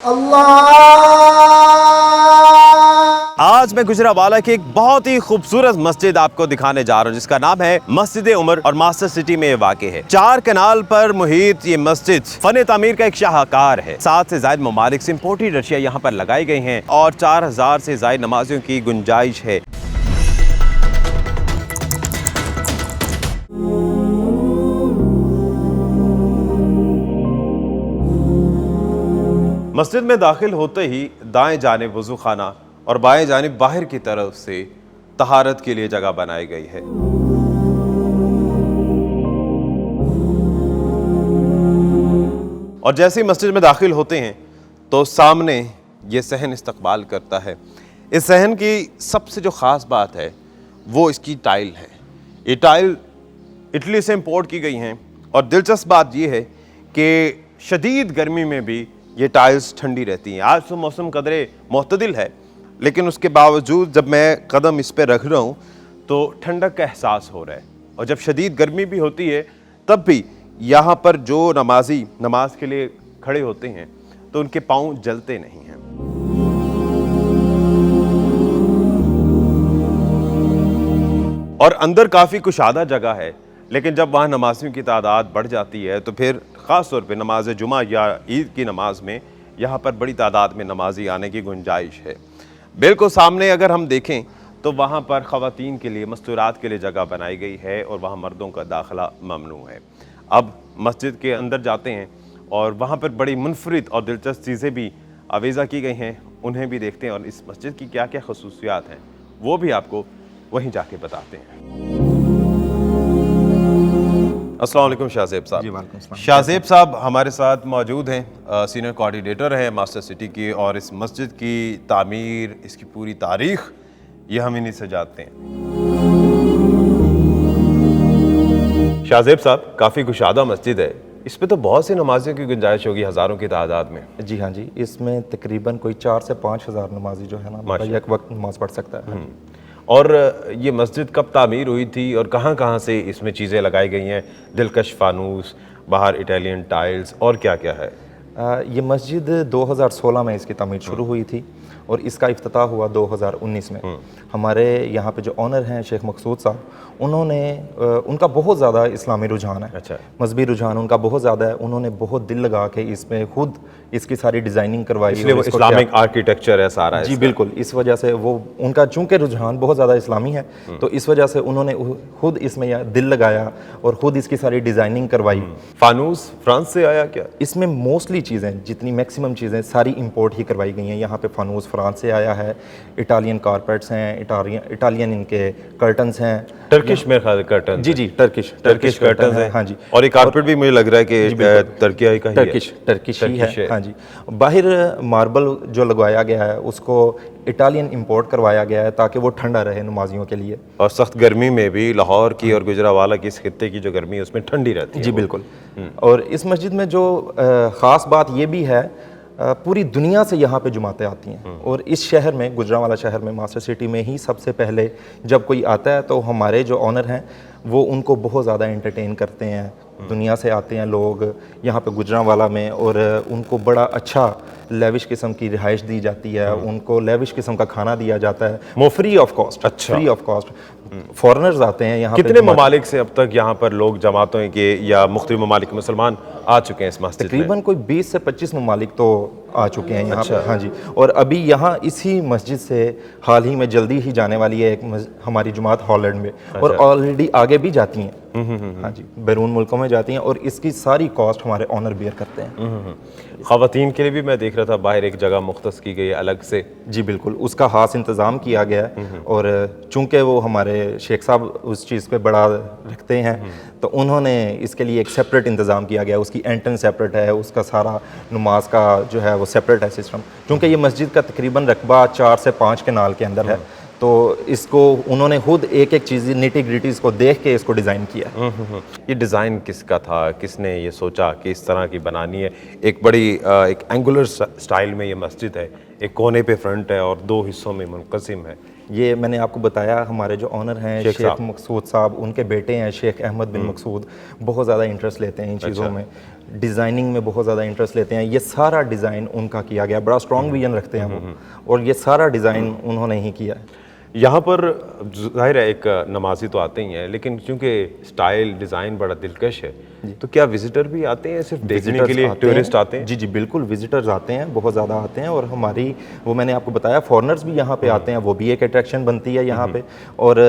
आज मैं गुजरावाला की एक बहुत ही खूबसूरत मस्जिद आपको दिखाने जा रहा हूँ जिसका नाम है मस्जिद उमर और मास्टर सिटी में ये वाक़ है। 4 कनाल पर मुहित ये मस्जिद फन तामीर का एक शाहकार है। 7 से ज़ायद ममालिक से इम्पोर्टेड रशिया यहाँ पर लगाई गई हैं और 4000 से ज़ायद नमाजियों की गुंजाइश है। मस्जिद में दाखिल होते ही दाएं जानिब वज़ू खाना और बाएं जानिब बाहर की तरफ से तहारत के लिए जगह बनाई गई है। और जैसे ही मस्जिद में दाखिल होते हैं तो सामने ये सहन इस्तकबाल करता है। इस सहन की सबसे जो ख़ास बात है वो इसकी टाइल है। ये टाइल इटली से इंपोर्ट की गई हैं और दिलचस्प बात ये है कि शदीद गर्मी में भी ये टाइल्स ठंडी रहती हैं। आज तो मौसम कदरे मोतदिल है लेकिन उसके बावजूद जब मैं कदम इस पर रख रहा हूँ तो ठंडक का एहसास हो रहा है। और जब शदीद गर्मी भी होती है तब भी यहाँ पर जो नमाजी नमाज के लिए खड़े होते हैं तो उनके पाँव जलते नहीं हैं। और अंदर काफ़ी कुशादा जगह है लेकिन जब वहाँ नमाजियों की तादाद बढ़ जाती है तो फिर ख़ास तौर पे नमाज जुमा या ईद की नमाज में यहाँ पर बड़ी तादाद में नमाजी आने की गुंजाइश है। बिल्कुल सामने अगर हम देखें तो वहाँ पर ख़वातीन के लिए मस्तूरात के लिए जगह बनाई गई है और वहाँ मर्दों का दाखिला ममनू है। अब मस्जिद के अंदर जाते हैं और वहाँ पर बड़ी मुनफरिद और दिलचस्प चीज़ें भी आवेज़ा की गई हैं, उन्हें भी देखते हैं और इस मस्जिद की क्या क्या खसूसियात हैं वो भी आपको वहीं जाके बताते हैं। अस्सलाम वालेकुम शाहज़ेब साहब। जी वालेकुम सलाम। शाहज़ेब साहब हमारे साथ मौजूद हैं, सीनियर कोऑर्डिनेटर हैं मास्टर सिटी की और इस मस्जिद की तामीर, इसकी पूरी तारीख़ ये हम इन्हीं से जानते हैं। शाहज़ेब साहब काफ़ी कुशादा मस्जिद है, इस पे तो बहुत से नमाजियों की गुंजाइश होगी हज़ारों की तादाद में। जी हाँ जी, इसमें तकरीबन कोई 4 से 5 हज़ार नमाजी जो है ना एक वक्त नमाज पढ़ सकता है। और ये मस्जिद कब तामीर हुई थी और कहाँ कहाँ से इसमें चीज़ें लगाई गई हैं? दिलकश फानूस, बाहर इटालियन टाइल्स और क्या क्या है? ये मस्जिद 2016 में इसकी तामीर शुरू हुई थी और इसका इफ्तिताह हुआ 2019 में। हमारे यहाँ पे जो ऑनर हैं शेख मकसूद साहब, उन्होंने उनका बहुत ज़्यादा इस्लामी रुझान है। अच्छा। मजहबी रुझान उनका बहुत ज़्यादा है। उन्होंने बहुत दिल लगा के इसमें खुद इसकी सारी डिज़ाइनिंग करवाई। इसलिए वो इस्लामिक आर्किटेक्चर है सारा। जी बिल्कुल, इस वजह से वो उनका चूँकि रुझान बहुत ज़्यादा इस्लामी है तो इस वजह से उन्होंने खुद इसमें दिल लगाया और ख़ुद इसकी सारी डिज़ाइनिंग करवाई। फानूस फ्रांस से आया क्या? इसमें मोस्टली चीज़ें, जितनी मैक्सिमम चीज़ें सारी इंपोर्ट ही करवाई गई हैं। यहाँ पे फानूस फ्रांस से आया है, इटालियन कारपेट्स हैं, इटालियन इनके कर्टन्स हैं। टर्किश में कर्टन? जी टर्किश कर्टन है। हाँ जी। और ये कारपेट भी मुझे लग रहा है कि तुर्की का ही है। टर्किश ही है। हाँ जी। बाहर मार्बल जो लगवाया गया है उसको इटालियन इंपोर्ट करवाया गया है ताकि वो ठंडा रहे नमाजियों के लिए। और सख्त गर्मी में भी लाहौर की और गुजरावाला की इस खित्ते की जो गर्मी है उसमें ठंडी रहती है। जी बिल्कुल। और इस मस्जिद में जो ख़ास बात ये भी है, पूरी दुनिया से यहाँ पे जुमातें आती हैं और इस शहर में, गुजरांवाला शहर में, मास्टर सिटी में ही सबसे पहले जब कोई आता है तो हमारे जो ऑनर हैं वो उनको बहुत ज़्यादा एंटरटेन करते हैं। दुनिया से आते हैं लोग यहाँ पे गुजरांवाला में और उनको बड़ा अच्छा लेविश किस्म की रिहाइश दी जाती है, उनको लेविश किस्म का खाना दिया जाता है, वो फ्री ऑफ कॉस्ट। अच्छा। Free of cost. फॉरेनर्स आते हैं यहाँ। कितने ममालिक से अब तक यहाँ पर लोग जमातों के या मुख्तलिफ ममालिक मुसलमान आ चुके हैं इस मस्जिद में? तकरीबन कोई 20 से 25 ममालिक तो आ चुके हैं यहाँ पर। हाँ जी। और अभी यहाँ इसी मस्जिद से हाल ही में जल्दी ही जाने वाली है एक हमारी जुमात हॉलैंड में। और ऑलरेडी आगे भी जाती हैं। हाँ जी, बैरून मुल्कों में जाती हैं और इसकी सारी कॉस्ट हमारे ऑनर बियर करते हैं। ख़वातीन के लिए भी मैं देख रहा था बाहर एक जगह मुख्तस की गई है अलग से। जी बिल्कुल, उसका खास इंतज़ाम किया गया है और चूँकि वो हमारे शेख साहब उस चीज़ पे बड़ा रखते हैं तो उन्होंने इसके लिए एक सेपरेट इंतज़ाम किया गया। उसकी एंट्रेंस सेपरेट है, उसका सारा नमाज का जो है वो सेपरेट है सिस्टम। क्योंकि ये मस्जिद का तकरीबन रकबा 4 से 5 कनाल के अंदर है तो इसको उन्होंने खुद एक एक चीज़ निटी ग्रिटीज़ को देख के इसको डिज़ाइन किया। ये डिज़ाइन किसका था? किसने ये सोचा कि इस तरह की बनानी है? एक बड़ी एक एंगुलर स्टाइल में ये मस्जिद है, एक कोने पे फ्रंट है और 2 हिस्सों में मुनक़सिम है। ये मैंने आपको बताया, हमारे जो ऑनर हैं शेख मकसूद साहब, उनके बेटे हैं शेख अहमद बिन मकसूद, बहुत ज़्यादा इंटरेस्ट लेते हैं इन चीज़ों में। डिज़ाइनिंग में बहुत ज़्यादा इंटरेस्ट लेते हैं। ये सारा डिज़ाइन उनका किया गया, बड़ा स्ट्रॉन्ग विजन रखते हैं वो, और ये सारा डिज़ाइन उन्होंने ही किया है। यहाँ पर जाहिर है एक नमाजी तो आते ही हैं, लेकिन क्योंकि स्टाइल डिज़ाइन बड़ा दिलकश है, तो क्या विजिटर भी आते हैं सिर्फ देखने के लिए, टूरिस्ट आते हैं? जी जी बिल्कुल, विजिटर्स आते हैं, बहुत ज़्यादा आते हैं। और हमारी वो मैंने आपको बताया फॉरेनर्स भी यहाँ पे आते हैं, वो भी एक अट्रैक्शन बनती है यहाँ पे। और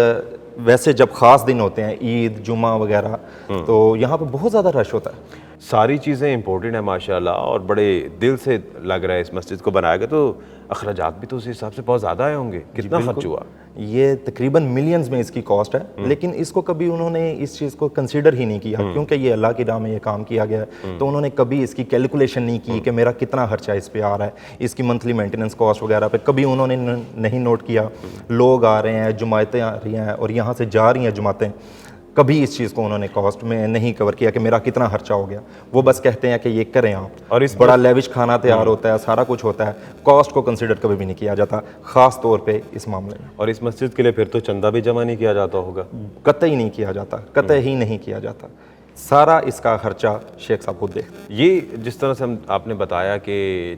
वैसे जब ख़ास दिन होते हैं, ईद, जुमा वगैरह, तो यहाँ पे बहुत ज़्यादा रश होता है। सारी चीज़ें इम्पोर्टेड हैं माशाल्लाह, और बड़े दिल से लग रहा है इस मस्जिद को बनाया गया। तो अखराजात भी तो उस हिसाब से बहुत ज़्यादा आए होंगे, कितना खर्च हुआ? ये तकरीबन मिलियंस में इसकी कॉस्ट है, लेकिन इसको कभी उन्होंने इस चीज़ को कंसीडर ही नहीं किया, क्योंकि ये अल्लाह की राह में ये काम किया गया है। तो उन्होंने कभी इसकी कैलकुलेशन नहीं की कि मेरा कितना खर्चा इस पे आ रहा है, इसकी मंथली मेंटेनेंस कॉस्ट वगैरह पे कभी उन्होंने नहीं नोट किया। लोग आ रहे हैं, जुमातें आ रही हैं और यहाँ से जा रही हैं जुमातें, कभी इस चीज़ को उन्होंने कॉस्ट में नहीं कवर किया कि मेरा कितना खर्चा हो गया। वो बस कहते हैं कि ये करें आप, और इस बड़ा लेविश खाना तैयार होता है, सारा कुछ होता है, कॉस्ट को कंसिडर कभी भी नहीं किया जाता, ख़ास तौर पे इस मामले में। और इस मस्जिद के लिए फिर तो चंदा भी जमा नहीं किया जाता होगा? कतई नहीं किया जाता, कतई ही नहीं किया जाता, सारा इसका खर्चा शेख साहब खुद देखते हैं। ये जिस तरह से आपने बताया कि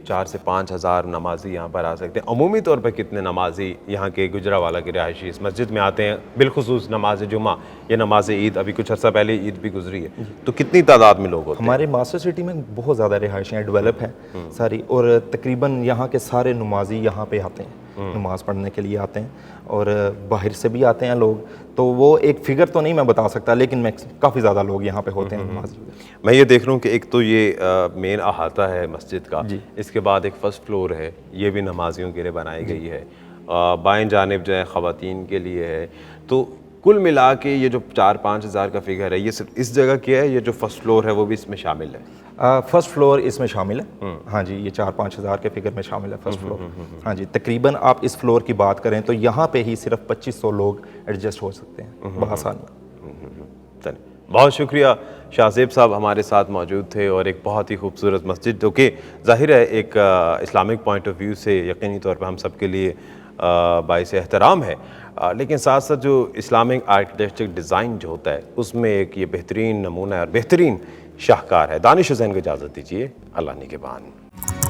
4 से 5 हज़ार नमाजी यहाँ पर आ सकते हैं, अमूमी तौर पर कितने नमाजी यहाँ के गुजरावाला के रहायशी इस मस्जिद में आते हैं, बिलखुसूस नमाज जुमा या नमाज ईद? अभी कुछ अर्सा पहले ईद भी गुजरी है, तो कितनी तादाद में लोग होते हैं? हमारे मास्टर सिटी में बहुत ज़्यादा रिहाइशें डेवलप हैं सारी, और तकरीबन यहाँ के सारे नमाजी यहाँ पे आते हैं, नमाज़ पढ़ने के लिए आते हैं, और बाहर से भी आते हैं लोग। तो वो एक फिगर तो नहीं मैं बता सकता, लेकिन काफ़ी ज़्यादा लोग यहाँ पे होते हैं नमाज। मैं ये देख रहा हूँ कि एक तो ये मेन अहाता है मस्जिद का, इसके बाद एक फ़र्स्ट फ्लोर है, ये भी नमाजियों के लिए बनाई गई है, बाएं जानिब जो है ख़वातीन के लिए है। तो कुल मिला के ये जो 4-5 हज़ार का फिगर है, ये सिर्फ इस जगह किया है, ये जो फर्स्ट फ्लोर है वो भी इसमें शामिल है? फर्स्ट फ्लोर इसमें शामिल है, हाँ जी, ये 4-5 हज़ार के फिगर में शामिल है फर्स्ट फ्लोर। हाँ जी, तकरीबन आप इस फ्लोर की बात करें तो यहाँ पे ही सिर्फ 2500 लोग एडजस्ट हो सकते हैं बआसानी। चलिए, बहुत शुक्रिया शाहज़ेब साहब हमारे साथ मौजूद थे, और एक बहुत ही खूबसूरत मस्जिद जो कि ज़ाहिर है एक इस्लामिक पॉइंट ऑफ व्यू से यकीनी तौर पर हम सब के लिए बाइस एहतराम है, लेकिन साथ साथ जो इस्लामिक आर्किटेक्चर डिज़ाइन जो होता है उसमें एक ये बेहतरीन नमूना है और बेहतरीन शाहकार है। दानिश हुसैन को इजाज़त दीजिए, अल्लाह निगहबान।